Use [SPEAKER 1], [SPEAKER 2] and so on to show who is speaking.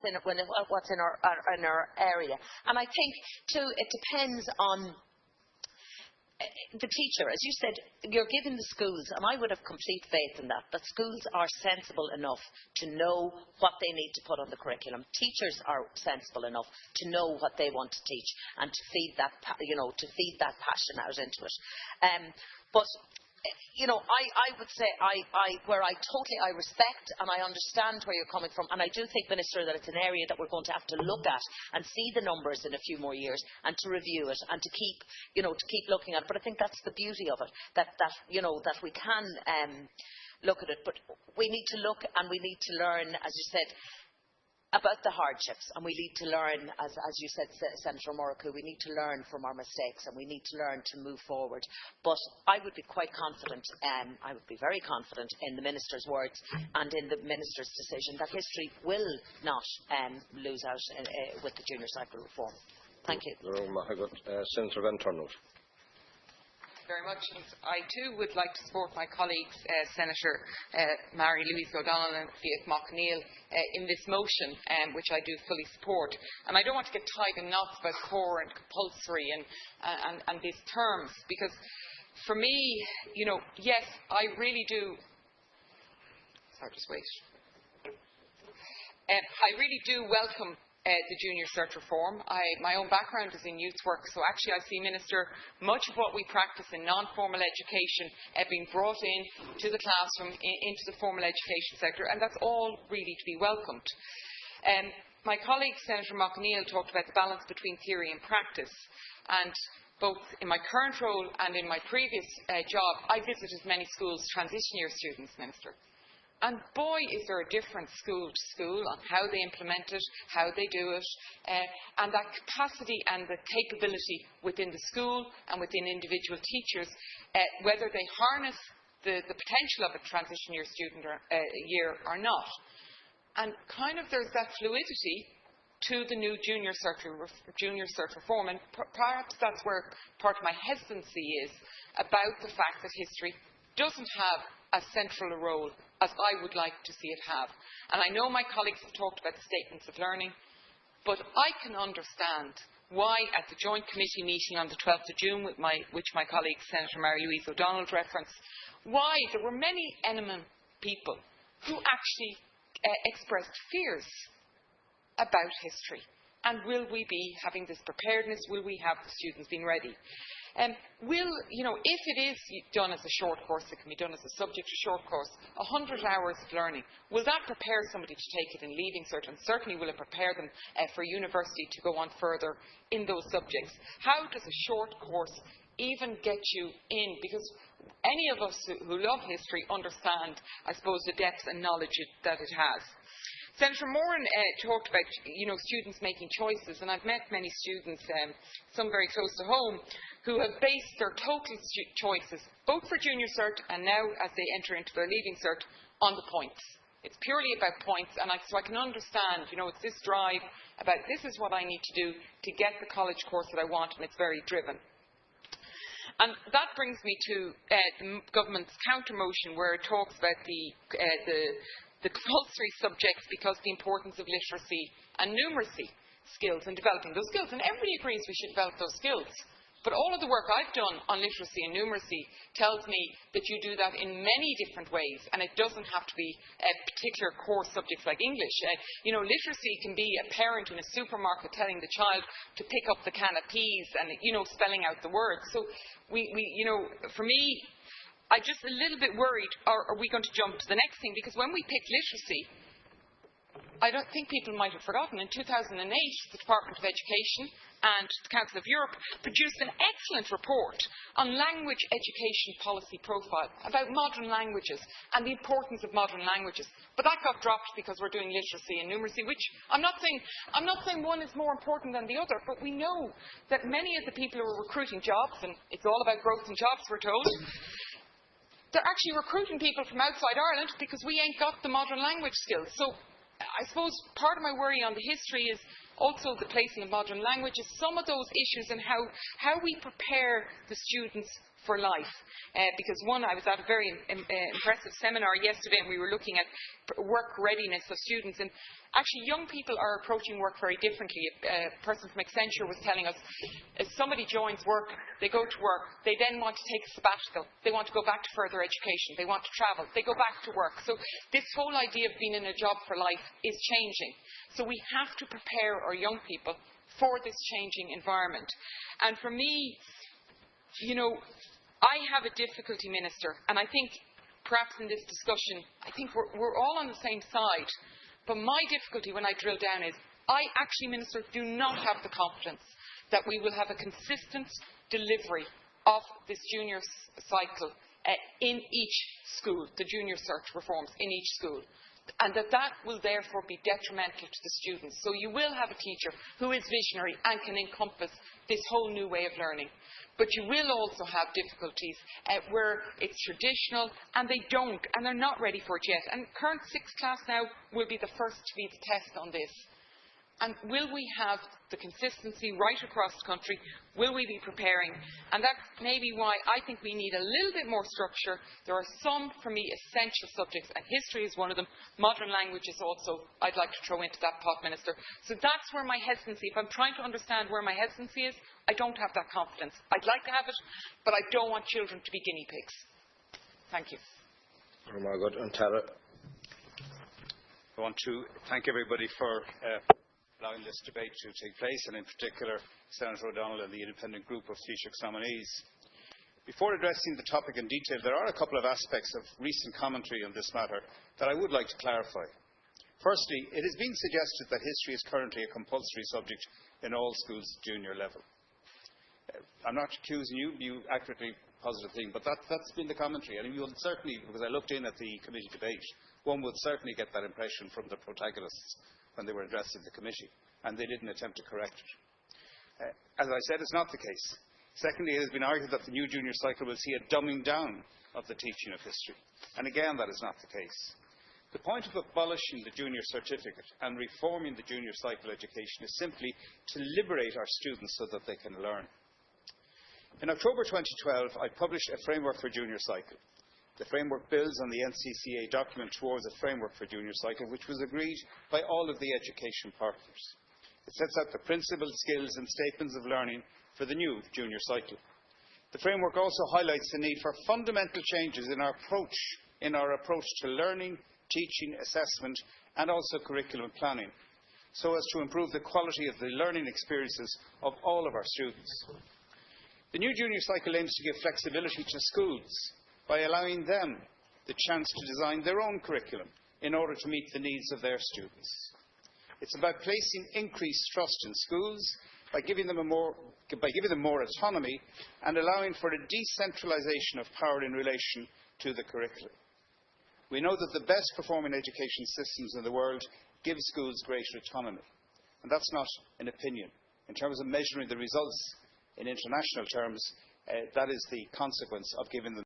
[SPEAKER 1] what's in our area. And I think too it depends on the teacher. As you said, you're giving the schools, and I would have complete faith in that schools are sensible enough to know what they need to put on the curriculum. Teachers are sensible enough to know what they want to teach and to feed that, passion out into it. But I would say I respect and I understand where you're coming from, and I do think, Minister, that it's an area that we're going to have to look at and see the numbers in a few more years and to review it and to keep looking at it. But I think that's the beauty of it, that we can look at it, but we need to look and we need to learn, as you said, about the hardships, and we need to learn, as you said, Senator Murricu, we need to learn from our mistakes and we need to learn to move forward. But I would be quite confident, I would be very confident in the Minister's words and in the Minister's decision that history will not lose out with the junior cycle reform. Thank you.
[SPEAKER 2] Senator van Turnhout.
[SPEAKER 3] Very much. I too would like to support my colleagues, Senator Mary-Louise O'Donnell and Fiach McNeill, in this motion, which I do fully support. And I don't want to get tied in knots about core and compulsory and these terms, because for me, yes, I really do. Sorry, just wait. I really do welcome the junior cert reform. My own background is in youth work, so actually I see, Minister, much of what we practice in non-formal education being brought in to the classroom, into the formal education sector, and that's all really to be welcomed. My colleague, Senator McNeill, talked about the balance between theory and practice, and both in my current role and in my previous job, I visited many schools, transition year students, Minister. And boy, is there a difference school to school on how they implement it, how they do it, and that capacity and the capability within the school and within individual teachers, whether they harness the potential of a transition year student or not. And kind of there's that fluidity to the new junior cert reform, and perhaps that's where part of my hesitancy is about the fact that history doesn't have as central a role as I would like to see it have. And I know my colleagues have talked about the statements of learning, but I can understand why at the joint committee meeting on the 12th of June, which my colleague Senator Mary-Louise O'Donnell referenced, why there were many eminent people who actually expressed fears about history. And will we be having this preparedness? Will we have the students being ready? If it is done as a short course, it can be done as a subject to short course, 100 hours of learning, will that prepare somebody to take it in Leaving Cert, and certainly will it prepare them for university to go on further in those subjects? How does a short course even get you in? Because any of us who love history understand, I suppose, the depth and knowledge that it has. Senator Moran talked about students making choices, and I've met many students, some very close to home, who have based their total choices, both for junior cert and now as they enter into their Leaving Cert, on the points. It's purely about points, and so I can understand, it's this drive about this is what I need to do to get the college course that I want, and it's very driven. And that brings me to the government's counter-motion, where it talks about the compulsory subjects because the importance of literacy and numeracy skills and developing those skills. And everybody agrees we should develop those skills. But all of the work I've done on literacy and numeracy tells me that you do that in many different ways, and it doesn't have to be particular core subjects like English. Literacy can be a parent in a supermarket telling the child to pick up the can of peas and, spelling out the words. So for me, I'm just a little bit worried, are we going to jump to the next thing? Because when we pick literacy, I don't think people might have forgotten, in 2008, the Department of Education and the Council of Europe produced an excellent report on language education policy profile about modern languages and the importance of modern languages. But that got dropped because we're doing literacy and numeracy, which I'm not saying one is more important than the other, but we know that many of the people who are recruiting jobs, and it's all about growth in jobs, we're told, they're actually recruiting people from outside Ireland because we ain't got the modern language skills. So I suppose part of my worry on the history is also the placing of modern languages, some of those issues and how we prepare the students for life. Because one, I was at a very impressive seminar yesterday and we were looking at work readiness of students, and actually young people are approaching work very differently. A person from Accenture was telling us, if somebody joins work, they go to work, they then want to take a sabbatical, they want to go back to further education, they want to travel, they go back to work. So this whole idea of being in a job for life is changing. So we have to prepare our young people for this changing environment. And for me, you know, I have a difficulty, Minister, and I think perhaps in this discussion, I think we're all on the same side. But my difficulty when I drill down is, I actually, Minister, do not have the confidence that we will have a consistent delivery of this junior cycle in each school, the junior cert reforms in each school, and that will therefore be detrimental to the students. So you will have a teacher who is visionary and can encompass this whole new way of learning. But you will also have difficulties where it's traditional and they don't, and they're not ready for it yet. And current 6th class now will be the first to be the test on this. And will we have the consistency right across the country? Will we be preparing? And that's maybe why I think we need a little bit more structure. There are some, for me, essential subjects, and history is one of them. Modern language is also, I'd like to throw into that pot, Minister. So that's where my hesitancy, if I'm trying to understand where my hesitancy is, I don't have that confidence. I'd like to have it, but I don't want children to be guinea pigs. Thank you.
[SPEAKER 2] Oh my God, and Tara.
[SPEAKER 4] I want to thank everybody for allowing this debate to take place, and in particular Senator O'Donnell and the independent group of Taoiseach's nominees. Before addressing the topic in detail, there are a couple of aspects of recent commentary on this matter that I would like to clarify. Firstly, it has been suggested that history is currently a compulsory subject in all schools at junior level. I'm not accusing you, you accurately positive thing, but that's been the commentary, and you would certainly, because I looked in at the committee debate, one would certainly get that impression from the protagonists when they were addressing the committee, and they didn't attempt to correct it. As I said, it's not the case. Secondly, it has been argued that the new junior cycle will see a dumbing down of the teaching of history, and again that is not the case. The point of abolishing the junior certificate and reforming the junior cycle education is simply to liberate our students so that they can learn. In October 2012, I published a framework for junior cycle. The framework builds on the NCCA document Towards a Framework for Junior Cycle, which was agreed by all of the education partners. It sets out the principles, skills and statements of learning for the new junior cycle. The framework also highlights the need for fundamental changes in our approach to learning, teaching, assessment and also curriculum planning, so as to improve the quality of the learning experiences of all of our students. The new junior cycle aims to give flexibility to schools by allowing them the chance to design their own curriculum in order to meet the needs of their students. It's about placing increased trust in schools by giving them more autonomy and allowing for a decentralisation of power in relation to the curriculum. We know that the best performing education systems in the world give schools greater autonomy, and that's not an opinion. In terms of measuring the results in international terms, that is the consequence of giving them